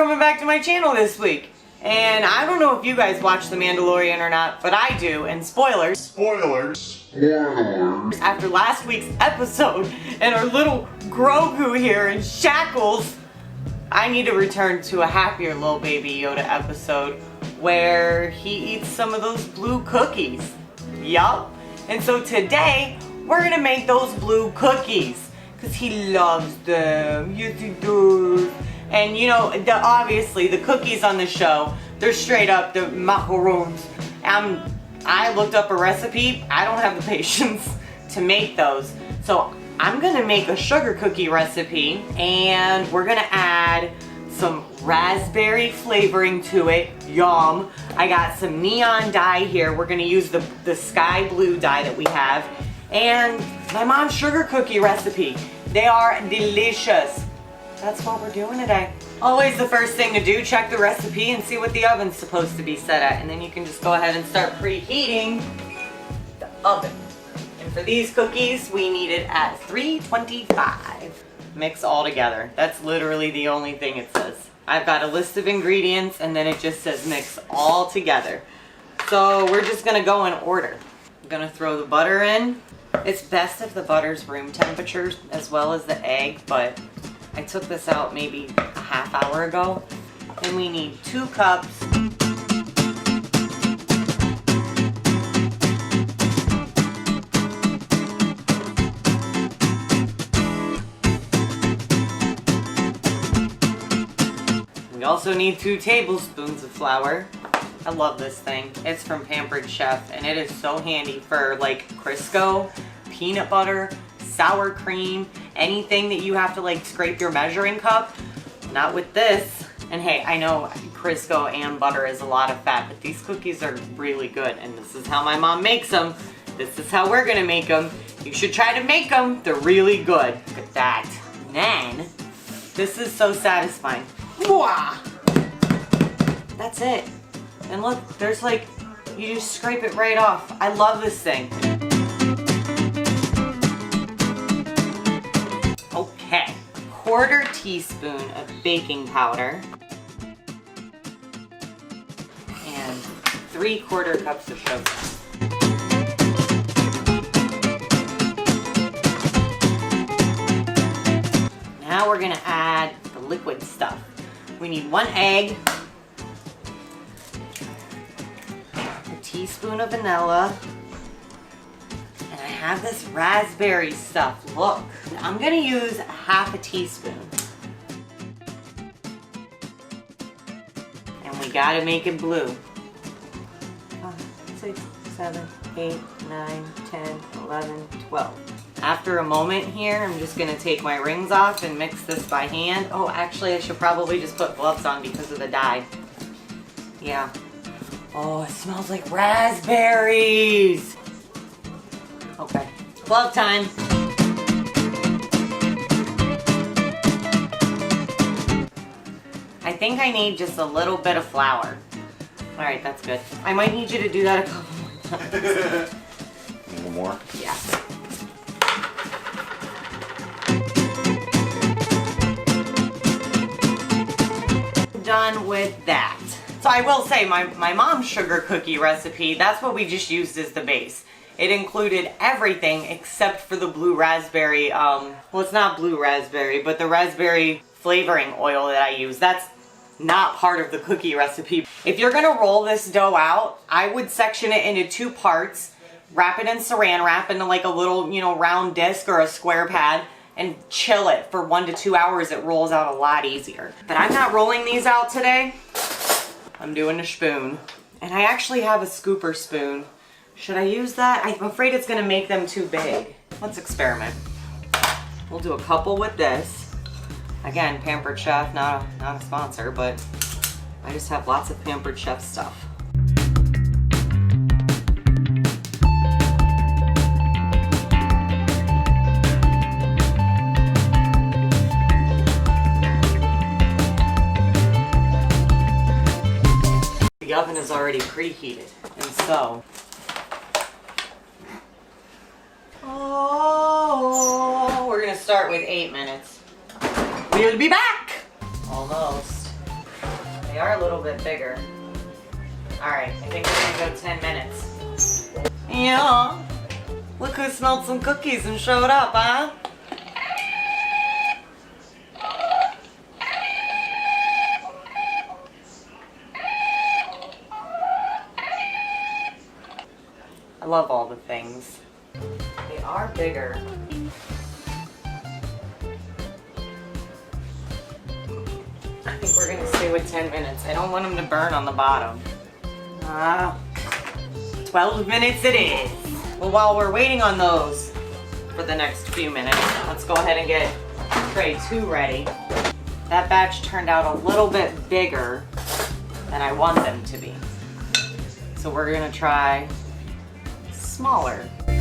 coming back to my channel this week. And I don't know if you guys watch The Mandalorian or not, but I do, and spoilers. After last week's episode and our little Grogu here in shackles, I need to return to a happier little baby Yoda episode where he eats some of those blue cookies. Yup. And so today, we're gonna make those blue cookies. Because he loves them. Yes, he does. And you know, obviously, the cookies on the show, they're straight up the macarons. I looked up a recipe. I don't have the patience to make those. So I'm gonna make a sugar cookie recipe, and we're gonna add some raspberry flavoring to it. Yum. I got some neon dye here. We're gonna use the sky blue dye that we have. And my mom's sugar cookie recipe. They are delicious. That's what we're doing today. Always the first thing to do, check the recipe and see what the oven's supposed to be set at. And then you can just go ahead and start preheating the oven. And for these cookies, we need it at 325. Mix all together. That's literally the only thing it says. I've got a list of ingredients and then it just says mix all together. So we're just gonna go in order. I'm gonna throw the butter in. It's best if the butter's room temperature as well as the egg, but I took this out maybe a half hour ago. And we need 2 cups. We also need 2 tablespoons of flour. I love this thing. It's from Pampered Chef and it is so handy for like Crisco, peanut butter, sour cream, anything that you have to like scrape your measuring cup. Not with this. And hey, I know Crisco and butter is a lot of fat, but these cookies are really good and this is how my mom makes them. This is how we're gonna make them. You should try to make them. They're really good. Look at that. And then, this is so satisfying. Mwah! That's it. And look, there's like, you just scrape it right off. I love this thing. Okay, 1/4 teaspoon of baking powder. And 3/4 cups of sugar. Now we're gonna add the liquid stuff. We need 1 egg. Teaspoon of vanilla, and I have this raspberry stuff. Look, I'm gonna use 1/2 teaspoon, and we gotta make it blue. 5, 6, 7, 8, 9, 10, 11, 12. After a moment here, I'm just gonna take my rings off and mix this by hand. Oh, actually, I should probably just put gloves on because of the dye. Yeah. Oh, it smells like raspberries. Okay, glove time. I think I need just a little bit of flour. All right, that's good. I might need you to do that a couple more times. A little more? Yeah. Done with that. So I will say, my mom's sugar cookie recipe, that's what we just used as the base. It included everything except for the blue raspberry, well, it's not blue raspberry, but the raspberry flavoring oil that I use. That's not part of the cookie recipe. If you're gonna roll this dough out, I would section it into 2 parts, wrap it in saran wrap into like a little, you know, round disc or a square pad, and chill it for 1 to 2 hours. It rolls out a lot easier. But I'm not rolling these out today. I'm doing a spoon. And I actually have a scooper spoon. Should I use that? I'm afraid it's gonna make them too big. Let's experiment. We'll do a couple with this. Again, Pampered Chef, not a sponsor, but I just have lots of Pampered Chef stuff. The oven is already preheated, and so we're gonna start with 8 minutes. We'll be back! Almost. are a little bit bigger. Alright, I think we're gonna go 10 minutes. Yeah. Look who smelled some cookies and showed up, huh? I love all the things. They are bigger. I think we're gonna stay with 10 minutes. I don't want them to burn on the bottom. 12 minutes it is. Well, while we're waiting on those for the next few minutes, let's go ahead and get tray 2 ready. That batch turned out a little bit bigger than I want them to be. So we're gonna try smaller. They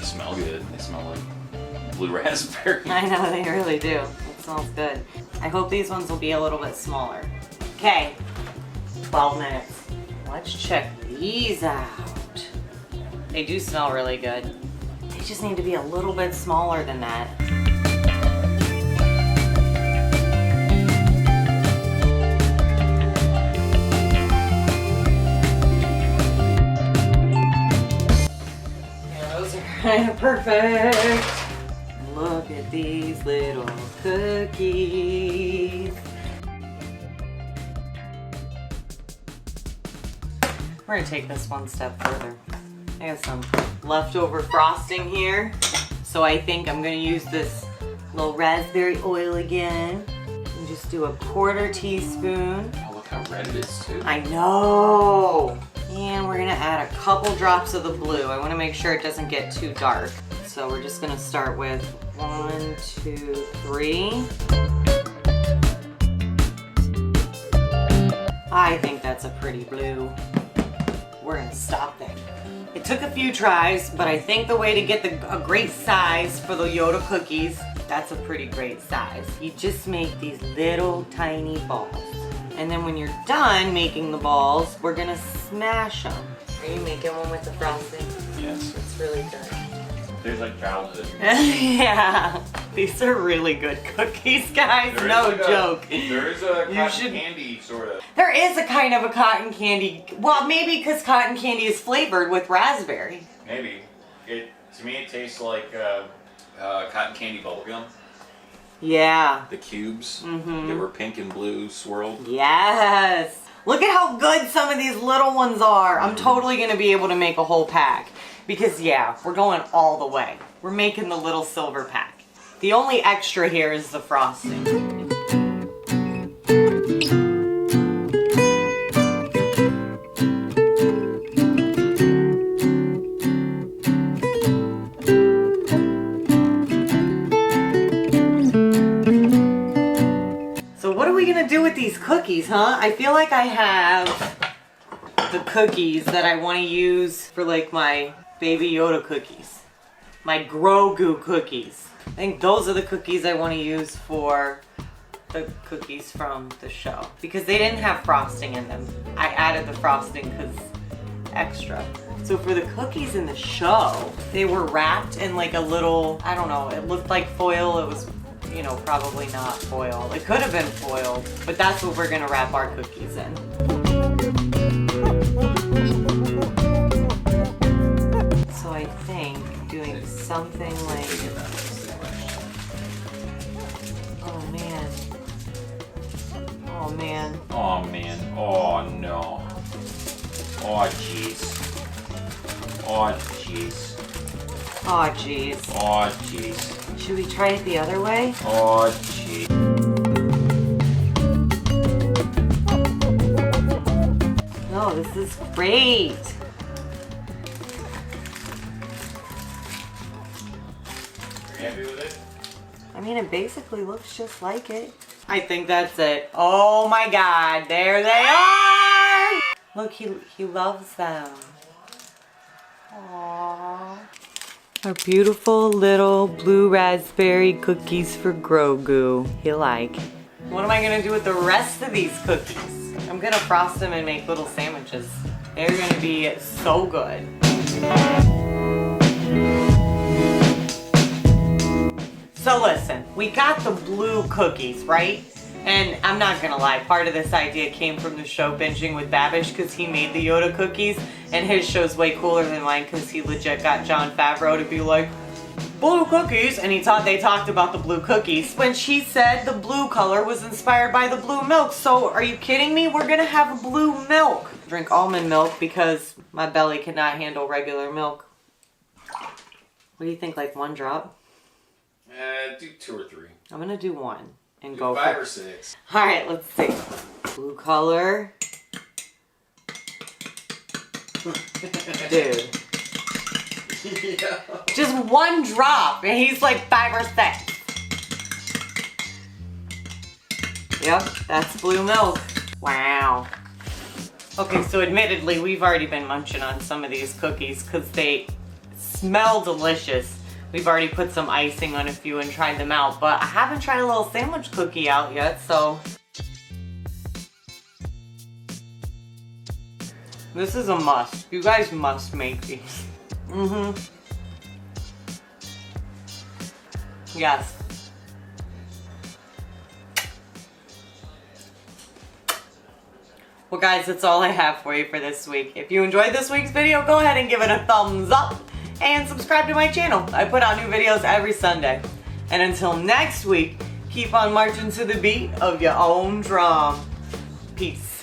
smell good. They smell like blue raspberry. I know, they really do. It smells good. I hope these ones will be a little bit smaller. Okay, 12 minutes. Let's check these out. They do smell really good. They just need to be a little bit smaller than that. Yeah, those are kind of perfect. Look at these little cookies. We're gonna take this one step further. I got some leftover frosting here. So I think I'm gonna use this little raspberry oil again. And just do a 1/4 teaspoon. Oh, look how red it is too. I know. And we're gonna add a couple drops of the blue. I wanna make sure it doesn't get too dark. So we're just gonna start with 1, 2, 3. I think that's a pretty blue. We're gonna stop there. It took a few tries, but I think the way to get a great size for the Yoda cookies, that's a pretty great size. You just make these little tiny balls. And then when you're done making the balls, we're gonna smash them. Are you making one with the frosting? Yes. It's really good. There's like childhood. Yeah, these are really good cookies, guys. No joke. There is a cotton candy sort of. There is a kind of a cotton candy. Well, maybe because cotton candy is flavored with raspberry. Maybe. To me, it tastes like cotton candy bubblegum. Yeah. The cubes. They were pink and blue swirled. Yes. Look at how good some of these little ones are. I'm totally going to be able to make a whole pack. Because yeah, we're going all the way. We're making the little silver pack. The only extra here is the frosting. So what are we gonna do with these cookies, huh? I feel like I have the cookies that I want to use for like my Baby Yoda cookies. My Grogu cookies. I think those are the cookies I want to use for the cookies from the show. Because they didn't have frosting in them. I added the frosting because extra. So for the cookies in the show, they were wrapped in like a little, I don't know, it looked like foil. It was, you know, probably not foil. It could have been foiled, but that's what we're gonna wrap our cookies in. So I think doing something like, oh man, oh man. Oh man. Oh no. Oh jeez. Oh jeez. Oh jeez. Oh jeez. Should we try it the other way? Oh jeez. No, this is great. You happy with it? I mean, it basically looks just like it. I think that's it. Oh my God, there they are! Look, he loves them. Aww. Our beautiful little blue raspberry cookies for Grogu. He like. What am I gonna do with the rest of these cookies? I'm gonna frost them and make little sandwiches. They're gonna be so good. So listen, we got the blue cookies, right? And I'm not gonna lie, part of this idea came from the show Binging with Babish because he made the Yoda cookies and his show's way cooler than mine because he legit got Jon Favreau to be like, blue cookies, and they talked about the blue cookies when she said the blue color was inspired by the blue milk. So are you kidding me? We're gonna have blue milk. Drink almond milk because my belly cannot handle regular milk. What do you think, like 1 drop? Do 2 or 3. I'm gonna do 1 and Do go 5 for or 6. All right, let's see. Blue color. Dude. Yeah. Just 1 drop, and he's like 5 or 6. Yep, that's blue milk. Wow. Okay, so admittedly, we've already been munching on some of these cookies because they smell delicious. We've already put some icing on a few and tried them out, but I haven't tried a little sandwich cookie out yet, so. This is a must. You guys must make these. Yes. Well guys, that's all I have for you for this week. If you enjoyed this week's video, go ahead and give it a thumbs up and subscribe to my channel. I put out new videos every Sunday. And until next week, keep on marching to the beat of your own drum. Peace.